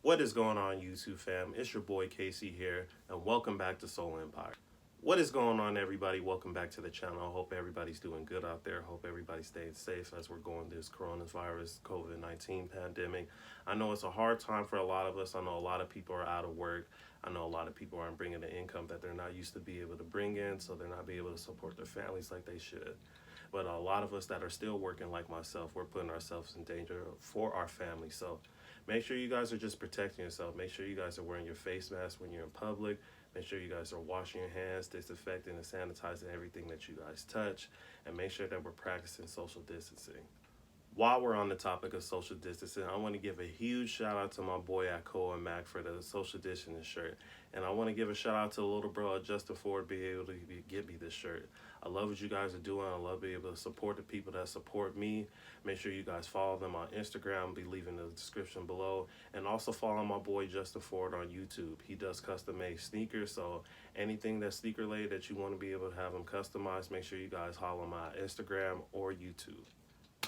What is going on, YouTube fam? It's your boy Casey here, and welcome back to Soul Empire. What is going on, everybody? Welcome back to the channel. I hope everybody's doing good out there. Hope everybody's staying safe as we're going through this coronavirus COVID-19 pandemic. I know it's a hard time for a lot of us. I know a lot of people are out of work. I know a lot of people aren't bringing the income that they're not used to be able to bring in, so they're not be able to support their families like they should. But a lot of us that are still working, like myself, we're putting ourselves in danger for our family. So make sure you guys are just protecting yourself. Make sure you guys are wearing your face mask when you're in public. Make sure you guys are washing your hands, disinfecting and sanitizing everything that you guys touch. And make sure that we're practicing social distancing. While we're on the topic of social distancing, I want to give a huge shout out to my boy Akoa and Mac for the social distancing shirt. And I want to give a shout out to the little bro Justin Ford being able to get me this shirt. I love what you guys are doing. I love being able to support the people that support me. Make sure you guys follow them on Instagram. I'll be leaving the description below. And also follow my boy Justin Ford on YouTube. He does custom made sneakers. So anything that's sneaker related that you want to be able to have them customized, make sure you guys follow him on Instagram or YouTube.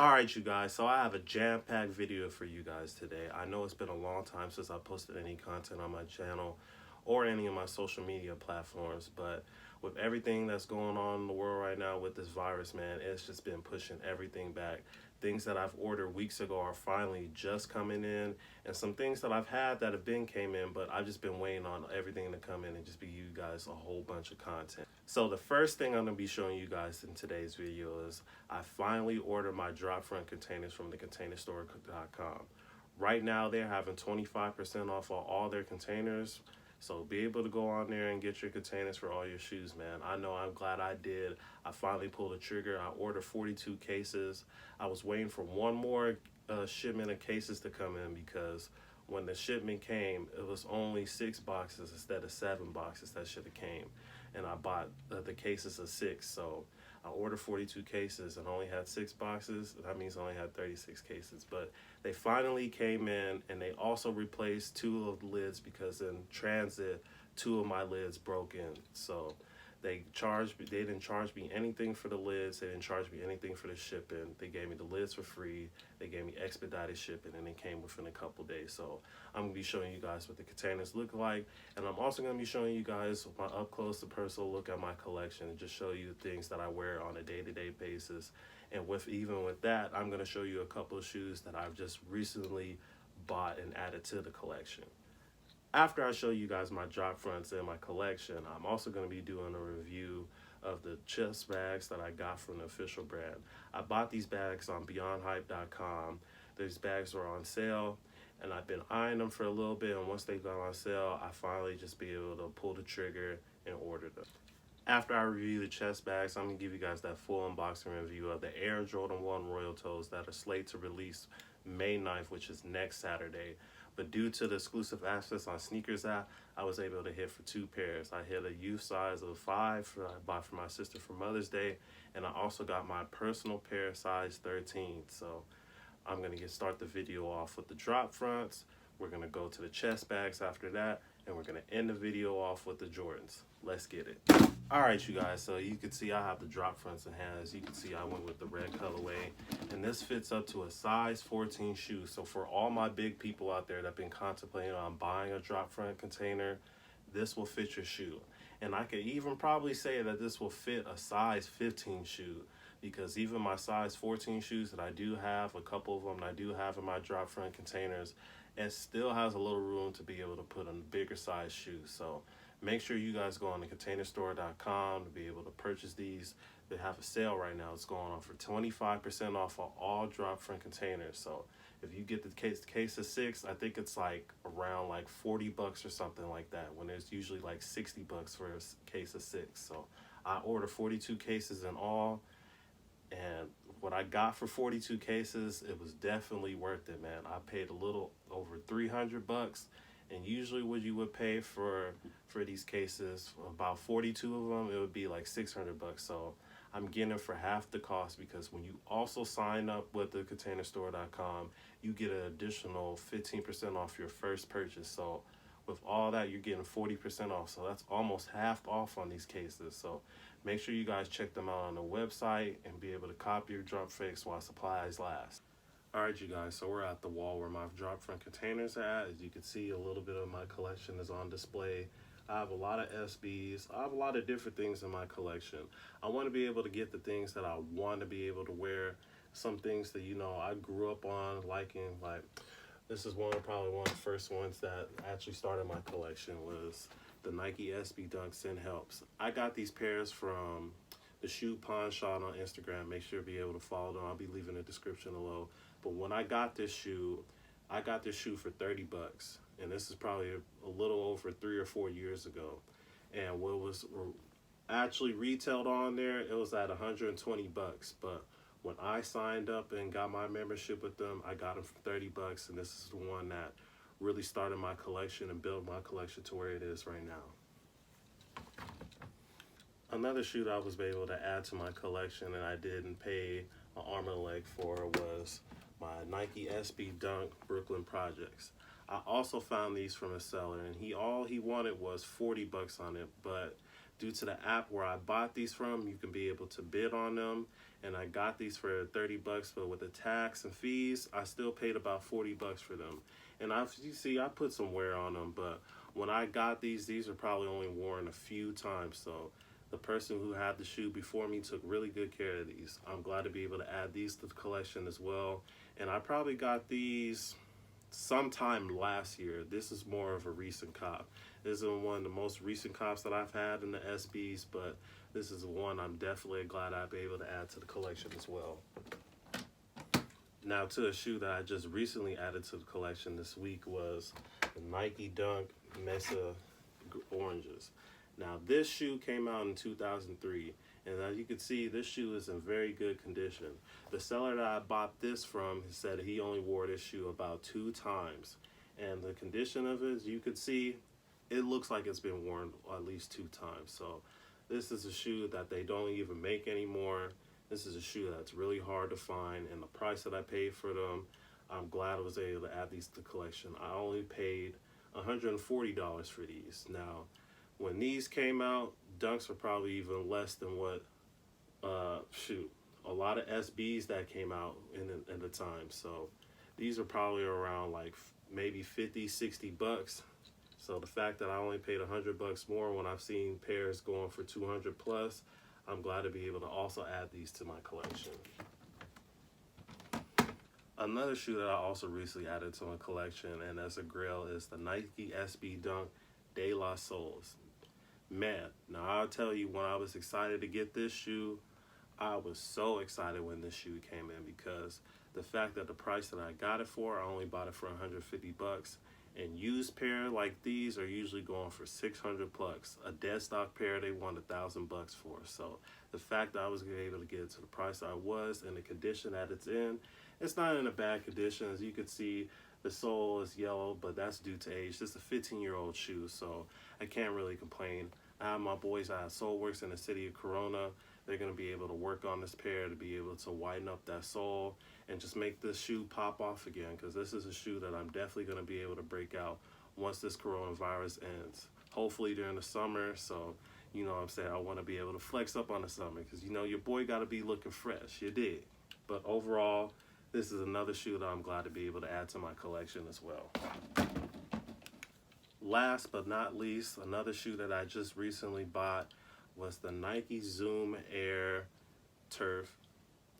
Alright, you guys, so I have a jam-packed video for you guys today. I know it's been a long time since I posted any content on my channel or any of my social media platforms, but with everything that's going on in the world right now with this virus, man, it's just been pushing everything back. Things that I've ordered weeks ago are finally just coming in, and some things that I've had that have been came in, but I've just been waiting on everything to come in and just be you guys a whole bunch of content. So the first thing I'm going to be showing you guys in today's video is I finally ordered my drop front containers from thecontainerstore.com. Right now they're having 25% off of all their containers. So be able to go on there and get your containers for all your shoes, man. I know I'm glad I did. I finally pulled the trigger. I ordered 42 cases. I was waiting for one more shipment of cases to come in because when the shipment came, it was only 6 boxes instead of 7 boxes that should have came. And I bought the cases of 6. So I ordered 42 cases and only had 6 boxes. That means I only had 36 cases. But they finally came in, and they also replaced 2 of the lids because in transit, 2 of my lids broke in. So they didn't charge me anything for the lids. They didn't charge me anything for the shipping. They gave me the lids for free. They gave me expedited shipping, and it came within a couple days. So I'm going to be showing you guys what the containers look like. And I'm also going to be showing you guys my up close to personal look at my collection and just show you the things that I wear on a day-to-day basis. And even with that, I'm going to show you a couple of shoes that I've just recently bought and added to the collection. After I show you guys my drop fronts and my collection, I'm also going to be doing a review of the chest bags that I got from the official brand. I bought these bags on beyondhype.com. These bags were on sale, and I've been eyeing them for a little bit, and once they got on sale, I finally just be able to pull the trigger and order them. After I review the chest bags, I'm going to give you guys that full unboxing review of the Air Jordan 1 Royal Toes that are slated to release May 9th, which is next Saturday. But due to the exclusive access on Sneakers app, I was able to hit for 2 pairs. I hit a youth size of 5 I bought for my sister for Mother's Day, and I also got my personal pair size 13. So I'm going to start the video off with the drop fronts. We're going to go to the chest bags after that, and we're going to end the video off with the Jordans. Let's get it. Alright, you guys, so you can see I have the drop fronts in hand. As you can see, I went with the red colorway, and this fits up to a size 14 shoe. So for all my big people out there that have been contemplating on buying a drop front container, this will fit your shoe. And I could even probably say that this will fit a size 15 shoe, because even my size 14 shoes that I do have, a couple of them I do have in my drop front containers, it still has a little room to be able to put in bigger size shoes. So make sure you guys go on the containerstore.com to be able to purchase these. They have a sale right now. It's going on for 25% off of all drop front containers. So if you get the case of 6, I think it's like around like $40 or something like that, when there's usually like $60 for a case of 6. So I ordered 42 cases in all, and what I got for 42 cases, it was definitely worth it, man. I paid a little over $300, and usually what you would pay for these cases, about 42 of them, it would be like $600. So I'm getting it for half the cost, because when you also sign up with the containerstore.com, you get an additional 15% off your first purchase. So with all that, you're getting 40% off. So that's almost half off on these cases. So make sure you guys check them out on the website and be able to copy your drop fix while supplies last. Alright, you guys, so we're at the wall where my drop front containers are at. As you can see, a little bit of my collection is on display. I have a lot of SBs. I have a lot of different things in my collection. I want to be able to get the things that I want to be able to wear. Some things that, I grew up on liking. Like, this is probably one of the first ones that actually started my collection was the Nike SB Dunk Sin Helps. I got these pairs from the Shoe Pawn Shop on Instagram. Make sure to be able to follow them. I'll be leaving a description below. But when I got this shoe for 30 bucks. And this is probably a little over 3 or 4 years ago. And what was actually retailed on there, it was at 120 bucks. But when I signed up and got my membership with them, I got them for 30 bucks. And this is the one that really started my collection and built my collection to where it is right now. Another shoe that I was able to add to my collection and I didn't pay an arm and a leg for was my Nike SB Dunk Brooklyn Projects. I also found these from a seller and all he wanted was 40 bucks on it, but due to the app where I bought these from, you can be able to bid on them, and I got these for 30 bucks, but with the tax and fees, I still paid about 40 bucks for them. And you see, I put some wear on them, but when I got these are probably only worn a few times, so the person who had the shoe before me took really good care of these. I'm glad to be able to add these to the collection as well. And I probably got these sometime last year. This is more of a recent cop. This is one of the most recent cops that I've had in the SBs, but this is one I'm definitely glad I'll be able to add to the collection as well. Now to a shoe that I just recently added to the collection this week was the Nike Dunk Mesa Oranges. Now this shoe came out in 2003, and as you can see, this shoe is in very good condition. The seller that I bought this from said he only wore this shoe about 2 times, and the condition of it, as you can see, it looks like it's been worn at least 2 times. So this is a shoe that they don't even make anymore. This is a shoe that's really hard to find, and the price that I paid for them, I'm glad I was able to add these to the collection. I only paid $140 for these. Now, when these came out, Dunks were probably even less than what, a lot of SBs that came out in the time. So these are probably around like maybe 50, 60 bucks. So the fact that I only paid 100 bucks more when I've seen pairs going for 200 plus, I'm glad to be able to also add these to my collection. Another shoe that I also recently added to my collection, and as a grail, is the Nike SB Dunk De La Souls. Man, now I'll tell you, when I was excited to get this shoe, I was so excited when this shoe came in, because the fact that the price that I got it for, I only bought it for 150 bucks. And used pair like these are usually going for 600 bucks. A dead stock pair they want 1,000 bucks for. So the fact that I was able to get it to the price I was and the condition that it's in, it's not in a bad condition. As you can see, the sole is yellow, but that's due to age. This is a 15-year-old shoe, so I can't really complain. I have my boys at Soleworks in the city of Corona. They're going to be able to work on this pair to be able to widen up that sole and just make this shoe pop off again, because this is a shoe that I'm definitely going to be able to break out once this coronavirus ends. Hopefully during the summer, so you know what I'm saying, I want to be able to flex up on the summer, because your boy got to be looking fresh. You dig? But overall, this is another shoe that I'm glad to be able to add to my collection as well. Last but not least, another shoe that I just recently bought was the Nike Zoom Air Turf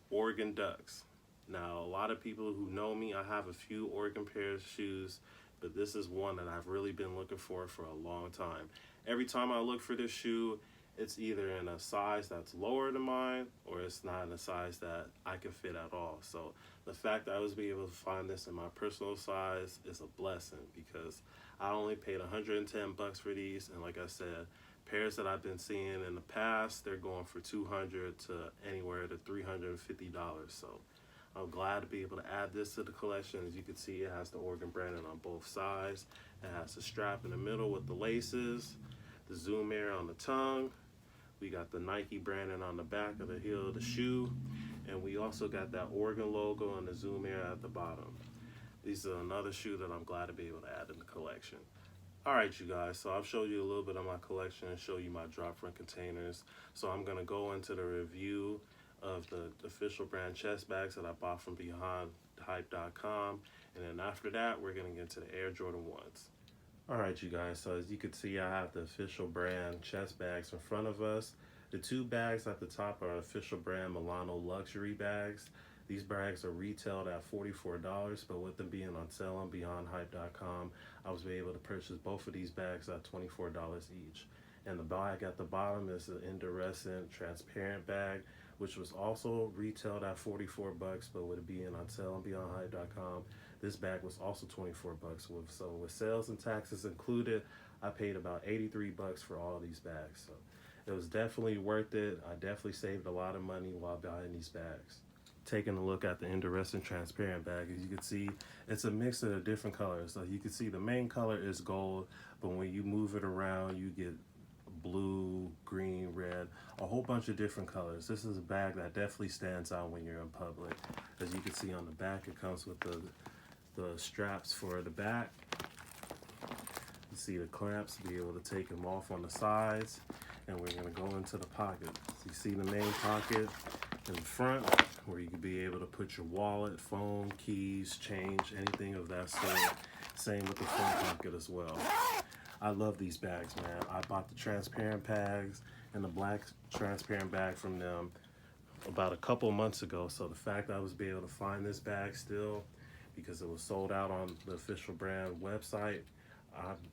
Oregon Ducks. Now, a lot of people who know me, I have a few Oregon pairs of shoes, but this is one that I've really been looking for a long time. Every time I look for this shoe, it's either in a size that's lower than mine, or it's not in a size that I can fit at all. So the fact that I was able to find this in my personal size is a blessing, because I only paid 110 bucks for these, and like I said, pairs that I've been seeing in the past, they're going for $200 to anywhere to $350. So I'm glad to be able to add this to the collection. As you can see, it has the Oregon branding on both sides. It has the strap in the middle with the laces, the Zoom Air on the tongue. We got the Nike branding on the back of the heel of the shoe. And we also got that Oregon logo and the Zoom Air at the bottom. These are another shoe that I'm glad to be able to add in the collection. Alright, you guys, so I've showed you a little bit of my collection and show you my drop front containers. So I'm going to go into the review of the official brand chest bags that I bought from behind hype.com. And then after that, we're going to get to the Air Jordan 1s. All right, you guys, so as you can see, I have the official brand chest bags in front of us. The two bags at the top are official brand Milano luxury bags. These bags are retailed at $44, but with them being on sale on BeyondHype.com, I was able to purchase both of these bags at $24 each. And the bag at the bottom is an iridescent transparent bag, which was also retailed at $44, but with it being on sale on BeyondHype.com, this bag was also $24. So with sales and taxes included, I paid about $83 for all these bags. So it was definitely worth it. I definitely saved a lot of money while buying these bags. Taking a look at the iridescent transparent bag, as you can see, it's a mix of different colors. So you can see the main color is gold, but when you move it around, you get blue, green, red, a whole bunch of different colors. This is a bag that definitely stands out when you're in public. As you can see on the back, it comes with the straps for the back. You see the clamps, be able to take them off on the sides, and we're going to go into the pocket. So you see the main pocket in the front, where you can be able to put your wallet, phone, keys, change, anything of that sort. Same with the front pocket as well. I love these bags, man. I bought the transparent bags and the black transparent bag from them about a couple months ago. So the fact that I was able to find this bag still, because it was sold out on the official brand website,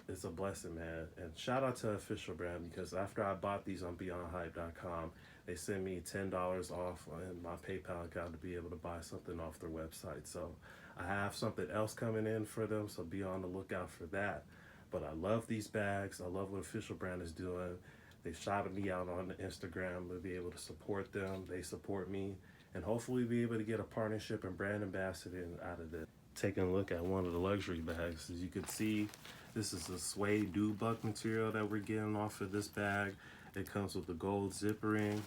it's a blessing, man. And shout out to official brand, because after I bought these on BeyondHype.com, they sent me $10 off in my PayPal account to be able to buy something off their website. So I have something else coming in for them, so be on the lookout for that. But I love these bags. I love what official brand is doing. They shouted me out on Instagram to be able to support them. They support me, and hopefully be able to get a partnership and brand ambassador out of this. Taking a look at one of the luxury bags, as you can see, this is a suede nubuck material that we're getting off of this bag. It comes with the gold zipper ring.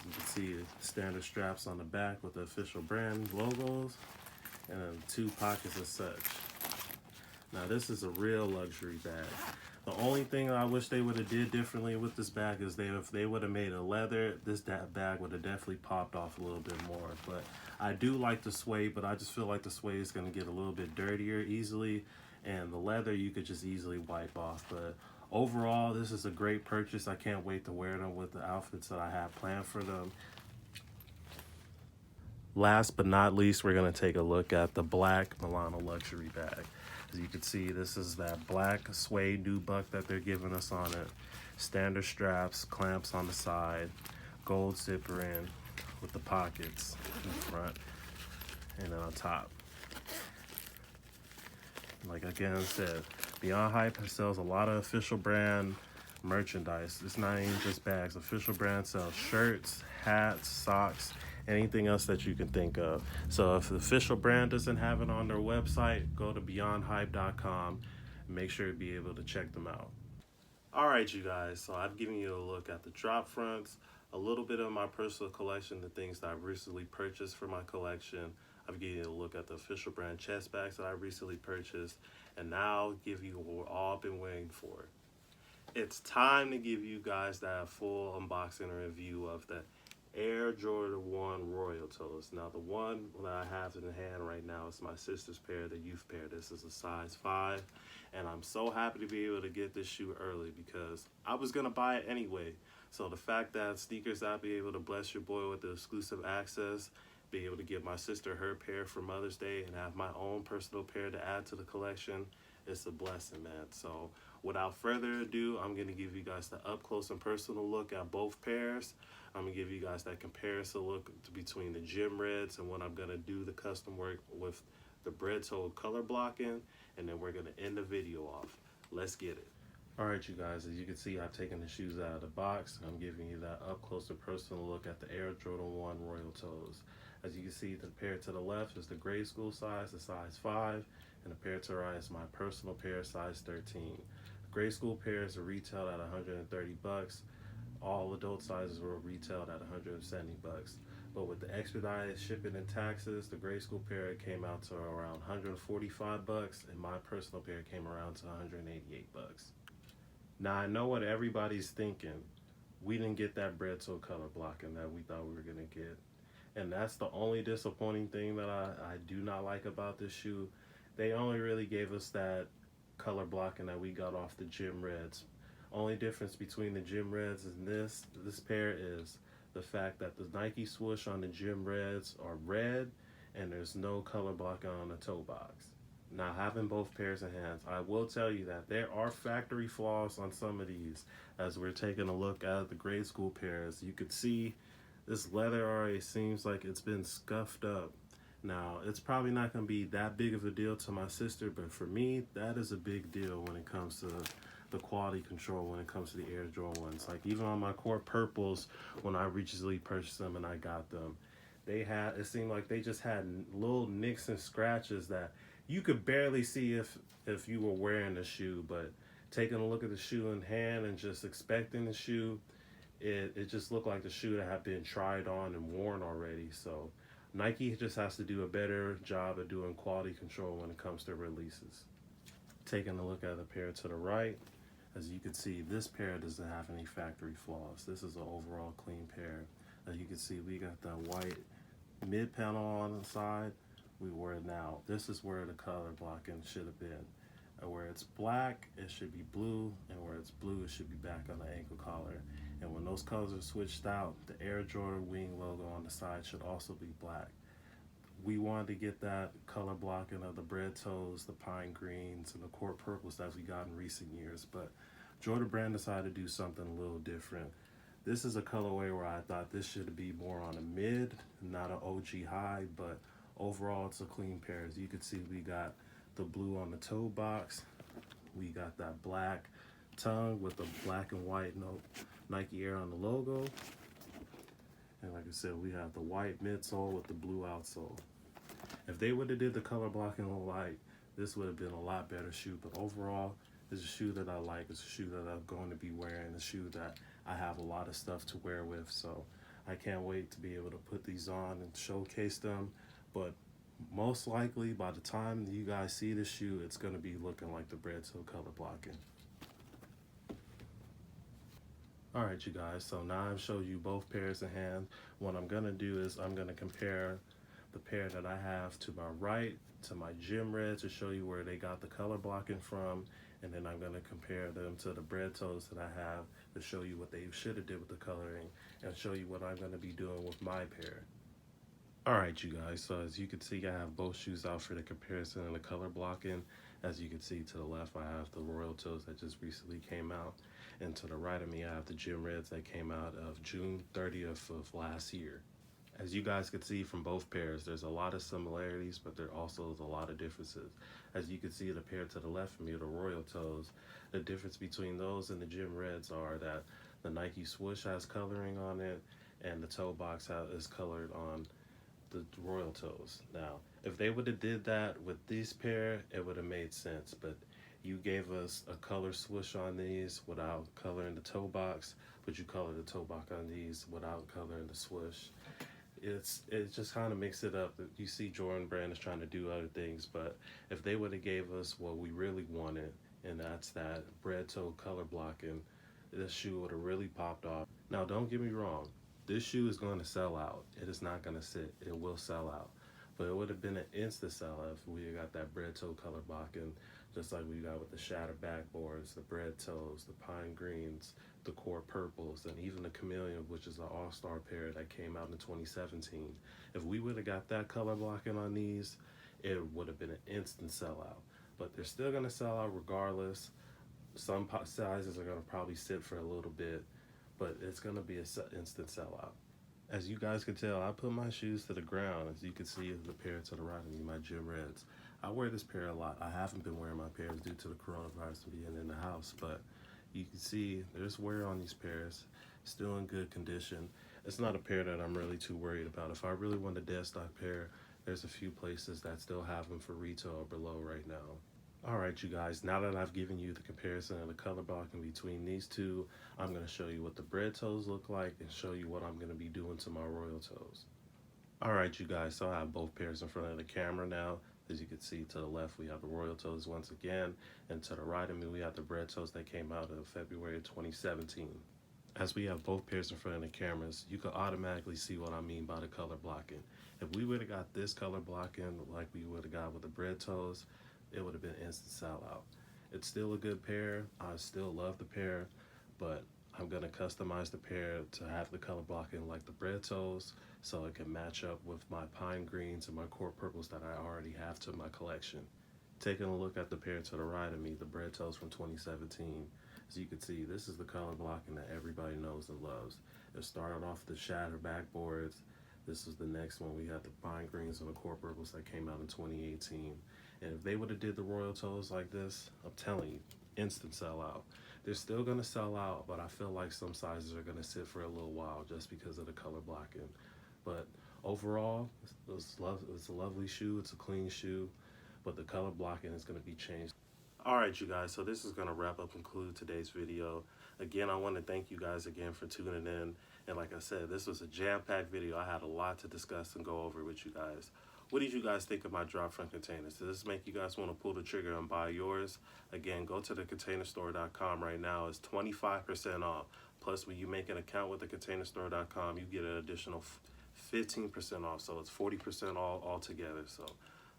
You can see the standard straps on the back with the official brand logos, and then two pockets as such. Now this is a real luxury bag. The only thing I wish they would have did differently with this bag is if they would have made a leather, that bag would have definitely popped off a little bit more. But I do like the suede, but I just feel like the suede is going to get a little bit dirtier easily, and the leather you could just easily wipe off. But overall, this is a great purchase. I can't wait to wear them with the outfits that I have planned for them. Last but not least, we're going to take a look at the black Milano luxury bag. As you can see, this is that black suede nubuck that they're giving us on it. Standard straps, clamps on the side, gold zipper in with the pockets in front and then on top. Like again I said, Beyond Hype sells a lot of official brand merchandise. It's not even just bags. Official brand sells shirts, hats, socks, anything else that you can think of. So if the official brand doesn't have it on their website, go to BeyondHype.com and make sure to be able to check them out. All right, you guys, so I've given you a look at the drop fronts, a little bit of my personal collection, the things that I've recently purchased for my collection. I've given you a look at the official brand chest bags that I recently purchased, and now I'll give you what we've all been waiting for. It's time to give you guys that full unboxing and review of the Air Jordan 1 Royal Toes. Now the one that I have in hand right now is my sister's pair, the youth pair. This is a size 5, and I'm so happy to be able to get this shoe early because I was gonna buy it anyway. So the fact that Sneakers I'll be able to bless your boy with the exclusive access, be able to give my sister her pair for Mother's Day and have my own personal pair to add to the collection, it's a blessing, man. So without further ado, I'm gonna give you guys the up close and personal look at both pairs. I'm gonna give you guys that comparison look between the gym reds and when I'm gonna do the custom work with the bread toe color blocking, and then we're gonna end the video off. Let's get it. All right, you guys, as you can see, I've taken the shoes out of the box, and I'm giving you that up close and personal look at the Air Jordan 1 Royal Toes. As you can see, the pair to the left is the grade school size, the size 5, and the pair to the right is my personal pair, size 13. The grade school pairs are retailed at $130. All adult sizes were retailed at $170. But with the expedited shipping and taxes, the grade school pair came out to around $145, and my personal pair came around to $188. Now I know what everybody's thinking. We didn't get that bread toe color blocking that we thought we were gonna get. And that's the only disappointing thing that I do not like about this shoe. They only really gave us that color blocking that we got off the Gym Reds. Only difference between the Gym Reds and this pair is the fact that the Nike swoosh on the Gym Reds are red and there's no color blocking on the toe box. Now, having both pairs of hands, I will tell you that there are factory flaws on some of these. As we're taking a look at the grade school pairs, you could see this leather already seems like it's been scuffed up. Now, it's probably not going to be that big of a deal to my sister, but for me, that is a big deal when it comes to the quality control, when it comes to the Air Jordan ones. Like even on my Court Purples, when I recently purchased them and I got them, it seemed like they just had little nicks and scratches that you could barely see if you were wearing the shoe, but taking a look at the shoe in hand and just expecting the shoe, it just looked like the shoe that had been tried on and worn already. So Nike just has to do a better job of doing quality control when it comes to releases. Taking a look at the pair to the right, as you can see, this pair doesn't have any factory flaws. This is an overall clean pair. As you can see, we got the white mid panel on the side. We wear it now. This is where the color blocking should have been. And where it's black, it should be blue, and where it's blue, it should be back on the ankle collar. And when those colors are switched out, the Air Jordan wing logo on the side should also be black. We wanted to get that color blocking of the bread toes, the pine greens, and the Court Purples that we got in recent years, but Jordan Brand decided to do something a little different. This is a colorway where I thought this should be more on a mid, not an OG high, but overall it's a clean pair. As you can see, we got the blue on the toe box. We got that black tongue with the black and white Nike Air on the logo. And like I said, we have the white midsole with the blue outsole. If they would have did the color blocking on white, this would have been a lot better shoe. But overall, it's a shoe that I like. It's a shoe that I'm going to be wearing. A shoe that I have a lot of stuff to wear with. So I can't wait to be able to put these on and showcase them. But most likely, by the time you guys see the shoe, it's going to be looking like the bread toe color blocking. Alright you guys, so now I've showed you both pairs in hand. What I'm going to do is I'm going to compare the pair that I have to my right to my Gym Red to show you where they got the color blocking from, and then I'm going to compare them to the bread toes that I have to show you what they should have did with the coloring and show you what I'm going to be doing with my pair. Alright you guys, so as you can see, I have both shoes out for the comparison and the color blocking. As you can see to the left, I have the Royal Toes that just recently came out, and to the right of me, I have the Gym Reds that came out of June 30th of last year. As you guys can see from both pairs, there's a lot of similarities, but there also is a lot of differences. As you can see, the pair to the left of me, the Royal Toes, the difference between those and the Gym Reds are that the Nike swoosh has coloring on it, and the toe box is colored on the Royal Toes. Now, if they would have did that with this pair, it would have made sense, but you gave us a color swoosh on these without coloring the toe box, but you color the toe box on these without coloring the swoosh. It just kind of makes it up. You see Jordan Brand is trying to do other things, but if they would have gave us what we really wanted, and that's that bread toe color blocking, this shoe would have really popped off. Now, don't get me wrong. This shoe is going to sell out. It is not going to sit. It will sell out. But it would have been an instant sellout if we got that bread toe color blocking, just like we got with the shattered backboards, the bread toes, the pine greens, the Court Purples, and even the Chameleon, which is an all-star pair that came out in 2017. If we would have got that color blocking on these, it would have been an instant sellout. But they're still going to sell out regardless. Some sizes are going to probably sit for a little bit, but it's going to be an instant sellout. As you guys can tell, I put my shoes to the ground. As you can see, the pair to the right of me, my Gym Reds. I wear this pair a lot. I haven't been wearing my pairs due to the coronavirus and being in the house, but you can see there's wear on these pairs, still in good condition. It's not a pair that I'm really too worried about. If I really want a dead stock pair, there's a few places that still have them for retail or below right now. Alright you guys, now that I've given you the comparison and the color blocking between these two, I'm going to show you what the bread toes look like and show you what I'm going to be doing to my Royal Toes. Alright you guys, so I have both pairs in front of the camera now. As you can see, to the left we have the Royal Toes once again, and to the right of me we have the bread toes that came out in February of 2017. As we have both pairs in front of the cameras, you can automatically see what I mean by the color blocking. If we would have got this color blocking like we would have got with the bread toes, it would have been instant sellout. It's still a good pair. I still love the pair, but I'm gonna customize the pair to have the color blocking like the bread toes so it can match up with my pine greens and my court purples that I already have to my collection. Taking a look at the pair to the right of me, the bread toes from 2017, as you can see, this is the color blocking that everybody knows and loves. It started off the shatter backboards. This is the next one. We had the pine greens and the court purples that came out in 2018. And if they would have did the royal toes like this, I'm telling you, instant sellout. They're still gonna sell out, but I feel like some sizes are gonna sit for a little while just because of the color blocking. But overall, it's a lovely shoe. It's a clean shoe, but the color blocking is gonna be changed. Alright, you guys, so this is going to wrap up and conclude today's video. Again, I want to thank you guys again for tuning in. And like I said, this was a jam-packed video. I had a lot to discuss and go over with you guys. What did you guys think of my drop front containers? Does this make you guys want to pull the trigger and buy yours? Again, go to thecontainerstore.com right now. It's 25% off. Plus, when you make an account with thecontainerstore.com, you get an additional 15% off. So it's 40% all altogether. So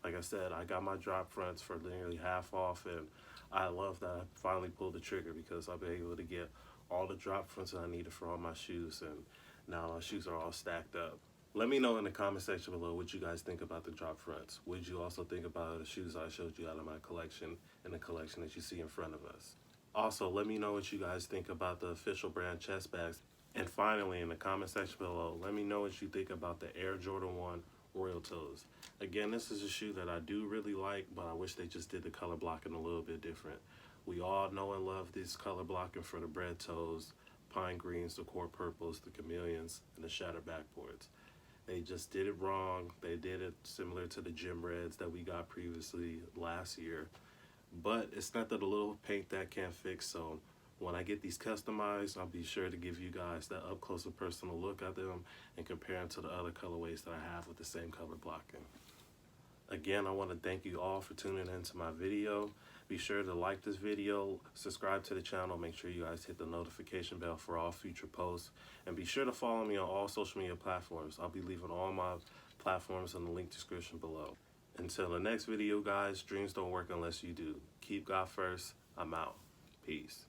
like I said, I got my drop fronts for nearly half off, and I love that I finally pulled the trigger because I'll be able to get all the drop fronts that I needed for all my shoes, and now my shoes are all stacked up. Let me know in the comment section below what you guys think about the drop fronts. What did you also think about the shoes I showed you out of my collection and the collection that you see in front of us? Also, let me know what you guys think about the official brand chest bags. And finally, in the comment section below, let me know what you think about the Air Jordan 1 Royal Toes. Again, this is a shoe that I do really like, but I wish they just did the color blocking a little bit different. We all know and love this color blocking for the bread toes, pine greens, the court purples, the chameleons, and the shatter backboards. They just did it wrong. They did it similar to the gym reds that we got previously last year. But it's not that a little paint that can't fix, so when I get these customized, I'll be sure to give you guys that up close and personal look at them and compare them to the other colorways that I have with the same color blocking. Again, I want to thank you all for tuning into my video. Be sure to like this video, subscribe to the channel, make sure you guys hit the notification bell for all future posts, and be sure to follow me on all social media platforms. I'll be leaving all my platforms in the link description below. Until the next video, guys, dreams don't work unless you do. Keep God first. I'm out. Peace.